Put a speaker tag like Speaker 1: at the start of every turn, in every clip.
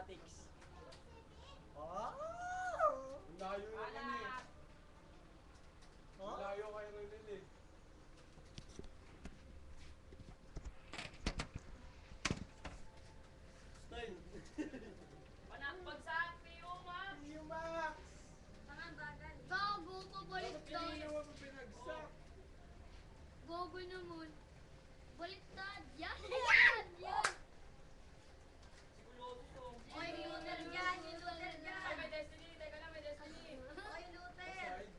Speaker 1: Mathematics.
Speaker 2: Layo naman eh. Layo kayo rin eh.
Speaker 1: Stern.
Speaker 3: Panakpag sa PO, Max!
Speaker 2: PO Max!
Speaker 3: Tangan bagal.
Speaker 4: Gago ka baliktad.
Speaker 2: Hindi naman pinagsak.
Speaker 4: Gago naman. Baliktad. Yan, yan, yan.
Speaker 3: Siguloso to.
Speaker 4: Oy, Luther dyan, yung Luther
Speaker 3: Ay,
Speaker 4: dyan.
Speaker 3: may destiny. Teka lang, may destiny.
Speaker 4: Oy, Luther.
Speaker 2: Side.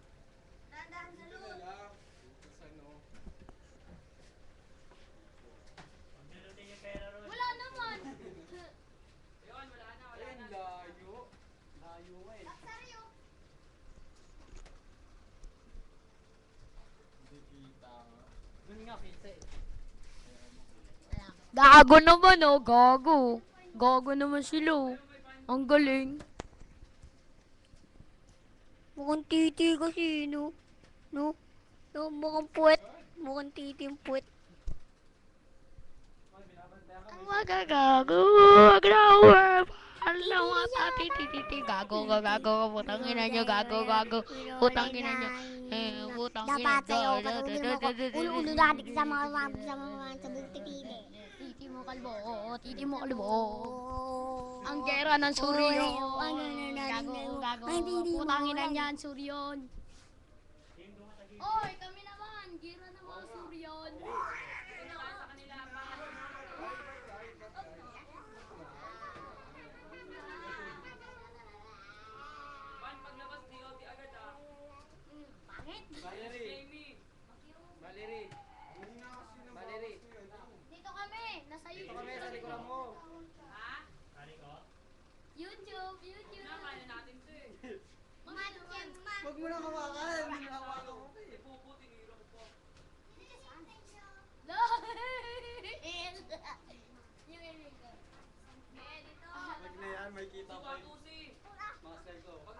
Speaker 4: Dahan-dahan sa
Speaker 2: Hindi
Speaker 4: Lut.
Speaker 2: na lang. Tapos ano.
Speaker 1: Pagdating yung pera ron.
Speaker 4: Wala naman.
Speaker 3: Ayun, wala na, wala
Speaker 2: Ayun,
Speaker 3: na.
Speaker 2: layo.
Speaker 1: Layo nga eh.
Speaker 4: Seryo.
Speaker 2: Hindi kita nga.
Speaker 1: Dun nga, kita eh.
Speaker 4: Gago naman oh, gago. Gago naman sila oh. Ang galing. Mukhang titi kasi, no? No? No, mukhang puwet. Mukhang titi yung puwet. Ang magagago, mag-rower. Alam mo, titi, gago, putang ina nyo, gago. Putang ina nyo. Putang ina
Speaker 5: Dapat sa'yo, patulogin mo ko. Ulo-ulo dati sa mga titili.
Speaker 4: Titi mo kalbo. Ang gera ng Suryo. Gago. Putang ina niyan, Suryon. Oy, kami naman. Gera ng mga Suryon.
Speaker 3: Ito na sa kanila. Pan, paglabas, DOT agad ah.
Speaker 4: Bakit?
Speaker 1: Valerie.
Speaker 3: Jamie.
Speaker 1: Valerie.
Speaker 2: Hindi na kasi nababas
Speaker 1: Valerie.
Speaker 2: ko yan.
Speaker 4: Dito kami. Nasa
Speaker 1: Dito kami sa likuran mo.
Speaker 3: Ha?
Speaker 4: YouTube.
Speaker 3: Kaya natin to eh.
Speaker 4: Mga yan, man.
Speaker 1: Huwag mo na hawakan. Hinahawakan ko pa eh.
Speaker 3: Ipupo, tinira ko pa.
Speaker 4: Yung ilig ko. Eh, dito.
Speaker 2: Wag na yan, may kita pa yun.
Speaker 3: Tusi.
Speaker 1: Master ko.
Speaker 3: Pag